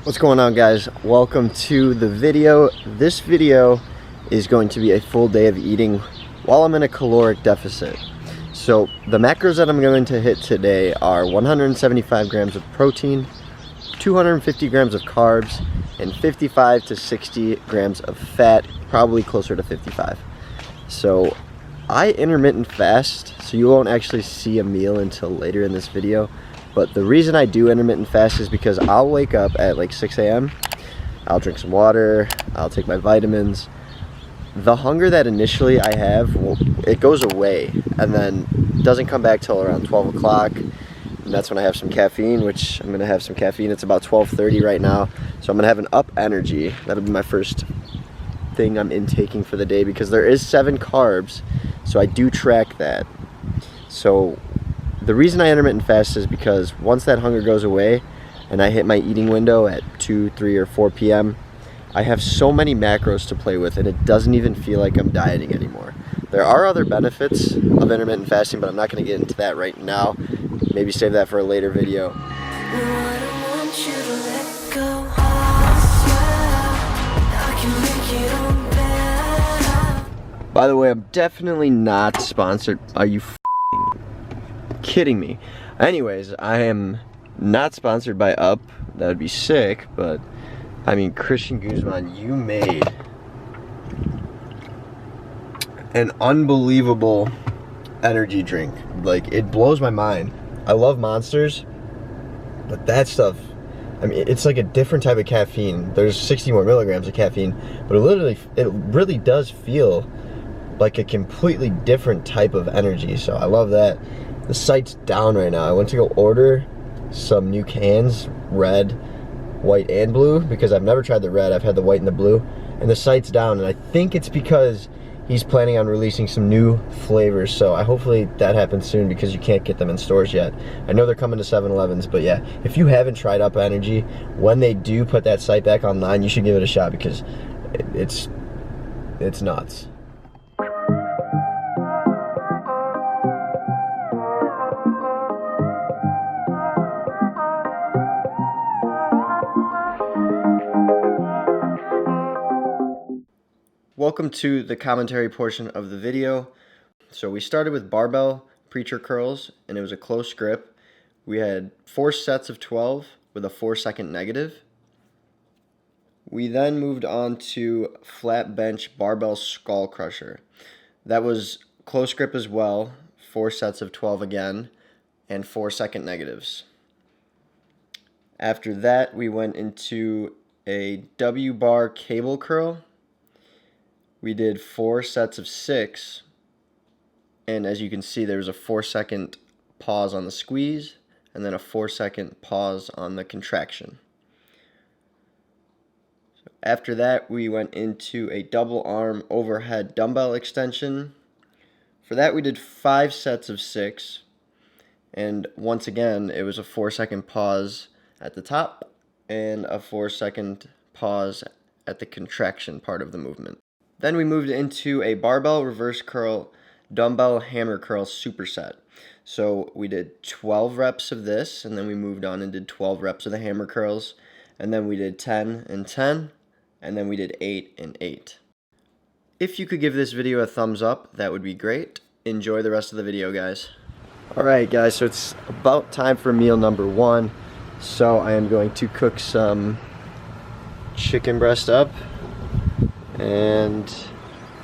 What's going on, guys? Welcome to the video. This video is going to be a full day of eating while I'm in a caloric deficit. So the macros that I'm going to hit today are 175 grams of protein, 250 grams of carbs, and 55 to 60 grams of fat, probably closer to 55. So I intermittent fast, so you won't actually see a meal until later in this video. But the reason I do intermittent fast is because I'll wake up at like 6 a.m. I'll drink some water, I'll take my vitamins. The hunger that initially I have, it goes away and then doesn't come back till around 12 o'clock. And that's when I have some caffeine, which I'm gonna have some caffeine. It's about 12:30 right now. So I'm gonna have an up energy. That'll be my first thing I'm intaking for the day because there is 7 carbs. So I do track that. So the reason I intermittent fast is because once that hunger goes away and I hit my eating window at 2, 3, or 4 p.m., I have so many macros to play with and it doesn't even feel like I'm dieting anymore. There are other benefits of intermittent fasting, but I'm not going to get into that right now. Maybe save that for a later video. By the way, I'm definitely not sponsored. Are you kidding me? Anyways, I am not sponsored by Up. That would be sick, but I mean, Christian Guzman, you made an unbelievable energy drink. Like, it blows my mind. I love Monsters, but that stuff, I mean, it's like a different type of caffeine. There's 60 more milligrams of caffeine, but it really does feel like a completely different type of energy. So I love that. The site's down right now. I went to go order some new cans, red, white, and blue, because I've never tried the red. I've had the white and the blue, and the site's down, and I think it's because he's planning on releasing some new flavors. So hopefully that happens soon because you can't get them in stores yet. I know they're coming to 7-Elevens, but yeah, if you haven't tried Up Energy, when they do put that site back online, you should give it a shot because it's nuts. Welcome to the commentary portion of the video. So we started with barbell preacher curls, and it was a close grip. We had 4 sets of 12 with a 4-second negative. We then moved on to flat bench barbell skull crusher. That was close grip as well, 4 sets of 12 again, and 4-second negatives. After that, we went into a W bar cable curl. We did 4 sets of 6, and as you can see, there was a 4-second pause on the squeeze, and then a 4-second pause on the contraction. So after that, we went into a double arm overhead dumbbell extension. For that, we did 5 sets of 6, and once again, it was a 4-second pause at the top, and a 4-second pause at the contraction part of the movement. Then we moved into a barbell reverse curl dumbbell hammer curl superset. So we did 12 reps of this, and then we moved on and did 12 reps of the hammer curls, and then we did 10 and 10, and then we did 8 and 8. If you could give this video a thumbs up, that would be great. Enjoy the rest of the video, guys. Alright guys, so it's about time for meal number 1. So I am going to cook some chicken breast up, and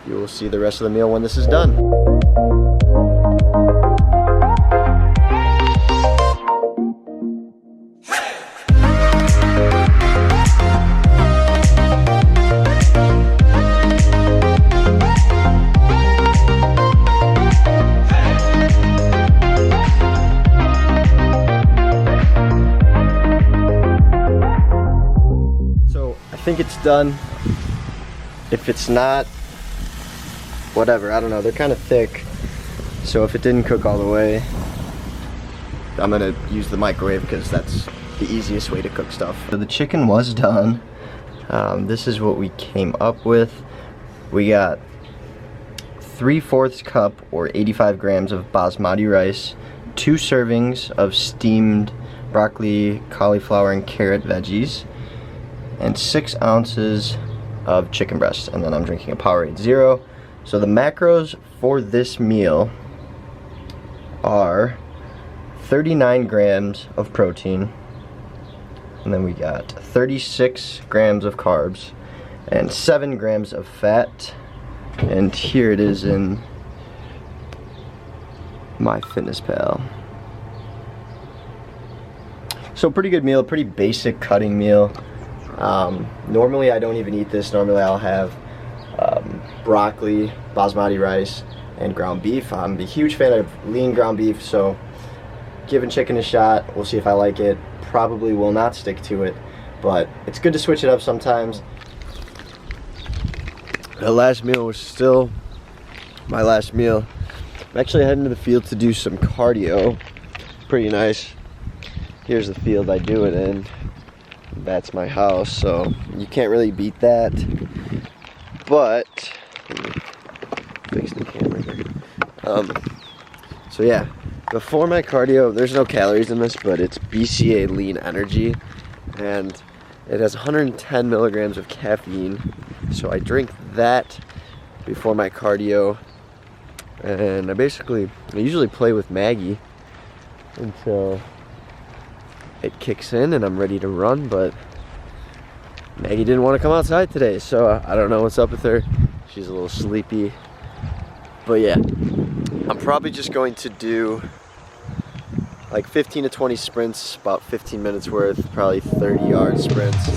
you will see the rest of the meal when this is done. So I think it's done. If it's not, whatever, I don't know, they're kind of thick, so if it didn't cook all the way, I'm gonna use the microwave because that's the easiest way to cook stuff. So the chicken was done. This is what we came up with. We got 3/4 cup or 85 grams of basmati rice, 2 servings of steamed broccoli, cauliflower, and carrot veggies. and 6 ounces of chicken breast, and then I'm drinking a Powerade Zero. So the macros for this meal are 39 grams of protein, and then we got 36 grams of carbs and 7 grams of fat, and here it is in MyFitnessPal. So pretty good meal, pretty basic cutting meal. Normally I don't even eat this. Normally I'll have broccoli, basmati rice, and ground beef. I'm a huge fan of lean ground beef, so giving chicken a shot. We'll see if I like it. Probably will not stick to it, but it's good to switch it up sometimes. The last meal was still my last meal. I'm actually heading to the field to do some cardio. Pretty nice. Here's the field I do it in. That's my house, so you can't really beat that. But let me fix the camera here. So yeah, before my cardio, there's no calories in this, but it's BCA Lean Energy, and it has 110 milligrams of caffeine. So I drink that before my cardio, and I usually play with Maggie until it kicks in and I'm ready to run, but Maggie didn't want to come outside today, so I don't know what's up with her. She's a little sleepy. But yeah, I'm probably just going to do like 15 to 20 sprints, about 15 minutes worth, probably 30-yard sprints.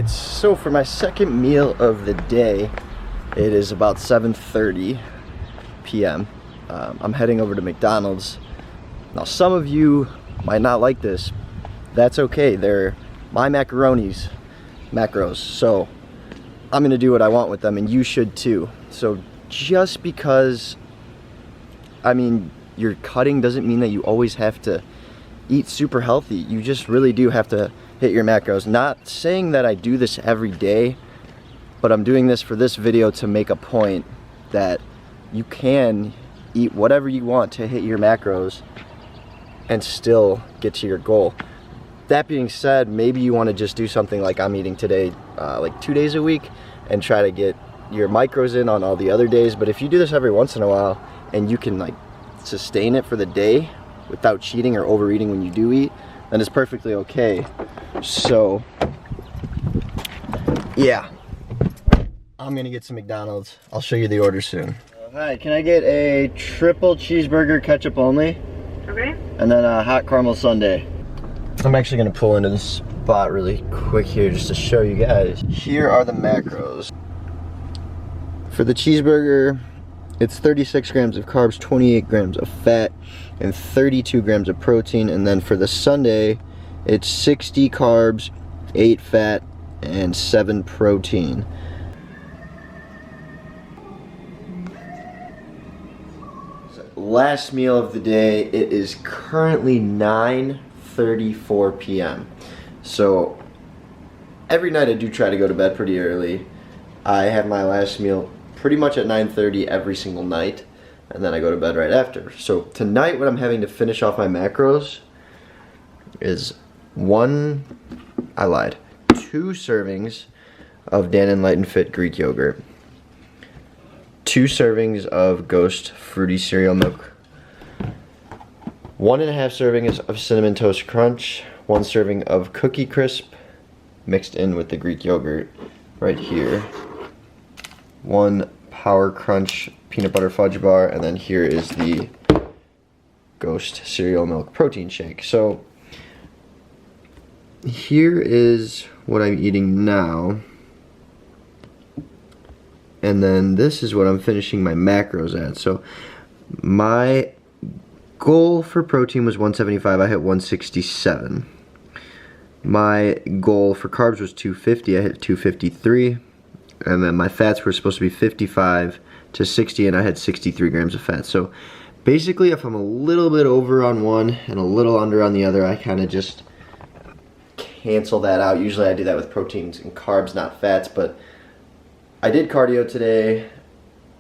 So for my second meal of the day, it is about 7:30 p.m. I'm heading over to McDonald's. Now some of you might not like this. That's okay. They're my macros, so I'm gonna do what I want with them, and you should too. So just because, I mean, you're cutting doesn't mean that you always have to eat super healthy. You just really do have to hit your macros. Not saying that I do this every day, but I'm doing this for this video to make a point that you can eat whatever you want to hit your macros and still get to your goal. That being said, maybe you want to just do something like I'm eating today, like 2 days a week, and try to get your micros in on all the other days. But if you do this every once in a while and you can like sustain it for the day without cheating or overeating when you do eat, then it's perfectly okay. So yeah, I'm gonna get some McDonald's. I'll show you the order soon. Hi, can I get a triple cheeseburger, ketchup only? Okay. And then a hot caramel sundae. I'm actually gonna pull into this spot really quick here just to show you guys. Here are the macros. For the cheeseburger, it's 36 grams of carbs, 28 grams of fat, and 32 grams of protein. And then for the sundae, it's 60 carbs, 8 fat, and 7 protein. Last meal of the day, it is currently 9:34 p.m. So every night I do try to go to bed pretty early. I have my last meal pretty much at 9:30 every single night, and then I go to bed right after. So tonight what I'm having to finish off my macros is 2 servings of danenloefitness Greek yogurt, 2 servings of Ghost fruity cereal milk, 1.5 servings of cinnamon toast crunch, 1 serving of cookie crisp mixed in with the Greek yogurt right here, 1 Power Crunch peanut butter fudge bar, and then here is the Ghost cereal milk protein shake. So here is what I'm eating now, and then this is what I'm finishing my macros at. So my goal for protein was 175. I hit 167. My goal for carbs was 250. I hit 253. And then my fats were supposed to be 55 to 60, and I had 63 grams of fat. So basically, if I'm a little bit over on one and a little under on the other, I kind of just cancel that out. Usually I do that with proteins and carbs, not fats, but I did cardio today,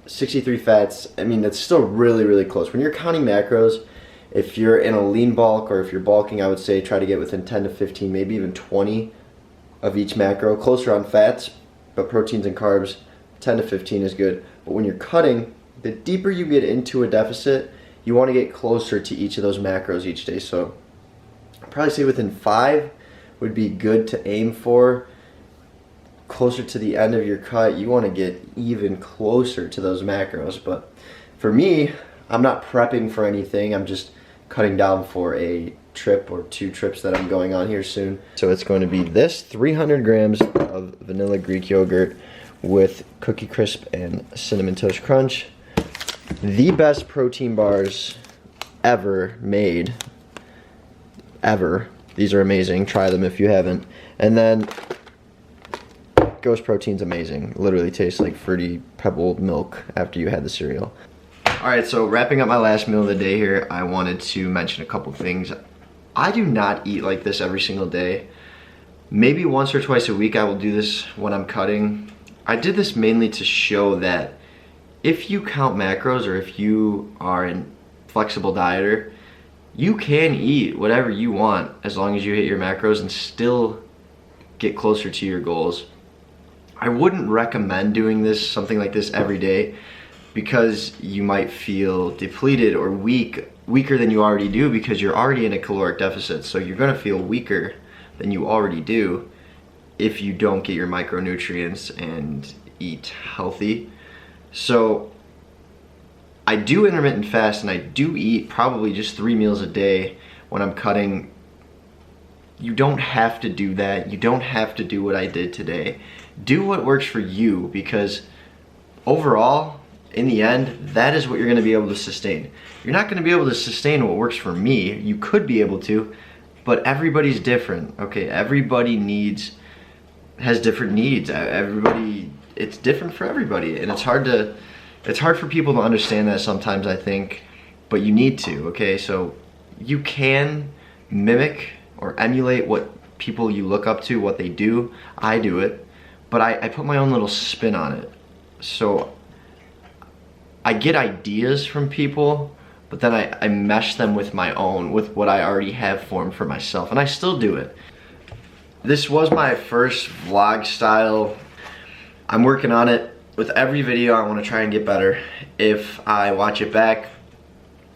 63 fats. I mean, that's still really, really close. When you're counting macros, if you're in a lean bulk or if you're bulking, I would say try to get within 10 to 15, maybe even 20 of each macro. Closer on fats, but proteins and carbs, 10 to 15 is good. But when you're cutting, the deeper you get into a deficit, you want to get closer to each of those macros each day. So I'd probably say within 5 would be good to aim for. Closer to the end of your cut, you want to get even closer to those macros. But for me, I'm not prepping for anything. I'm just cutting down for a trip or 2 trips that I'm going on here soon. So it's going to be this 300 grams of vanilla Greek yogurt with Cookie Crisp and Cinnamon Toast Crunch. The best protein bars ever made. Ever. These are amazing. Try them if you haven't. And then Ghost Protein's amazing. Literally tastes like fruity pebbled milk after you had the cereal. Alright, so wrapping up my last meal of the day here, I wanted to mention a couple things. I do not eat like this every single day. Maybe once or twice a week I will do this when I'm cutting. I did this mainly to show that if you count macros or if you are a flexible dieter, you can eat whatever you want as long as you hit your macros and still get closer to your goals. I wouldn't recommend doing this, something like this every day, because you might feel depleted or weaker than you already do because you're already in a caloric deficit. So you're gonna feel weaker than you already do if you don't get your micronutrients and eat healthy. So I do intermittent fast and I do eat probably just 3 meals a day when I'm cutting. You don't have to do that. You don't have to do what I did today. Do what works for you, because overall, in the end, that is what you're gonna be able to sustain. You're not gonna be able to sustain what works for me. You could be able to, but everybody's different, okay? Everybody has different needs. It's different for everybody, and it's hard for people to understand that sometimes, I think, but you need to, okay? So you can mimic or emulate what people you look up to, what they do. I do it, but I put my own little spin on it. So I get ideas from people, but then I mesh them with my own, with what I already have formed for myself, and I still do it. This was my first vlog style. I'm working on it. With every video, I want to try and get better. If I watch it back,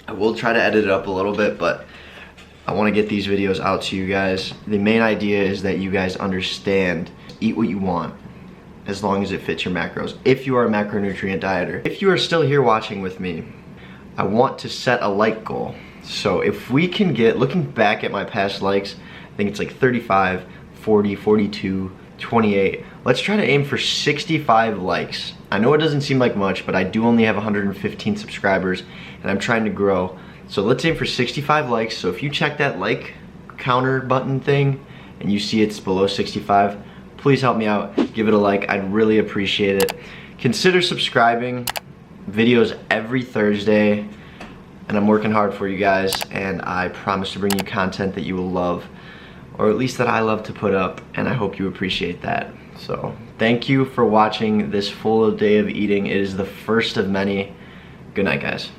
I will try to edit it up a little bit, but I want to get these videos out to you guys. The main idea is that you guys understand, eat what you want, as long as it fits your macros, if you are a macronutrient dieter. If you are still here watching with me, I want to set a like goal. So if we can get, looking back at my past likes, I think it's like 35, 40, 42, 28. Let's try to aim for 65 likes. I know it doesn't seem like much, but I do only have 115 subscribers, and I'm trying to grow. So let's aim for 65 likes. So if you check that like counter button thing, and you see it's below 65, please help me out, give it a like, I'd really appreciate it. Consider subscribing, videos every Thursday, and I'm working hard for you guys, and I promise to bring you content that you will love, or at least that I love to put up, and I hope you appreciate that. So thank you for watching this full day of eating. It is the first of many. Good night, guys.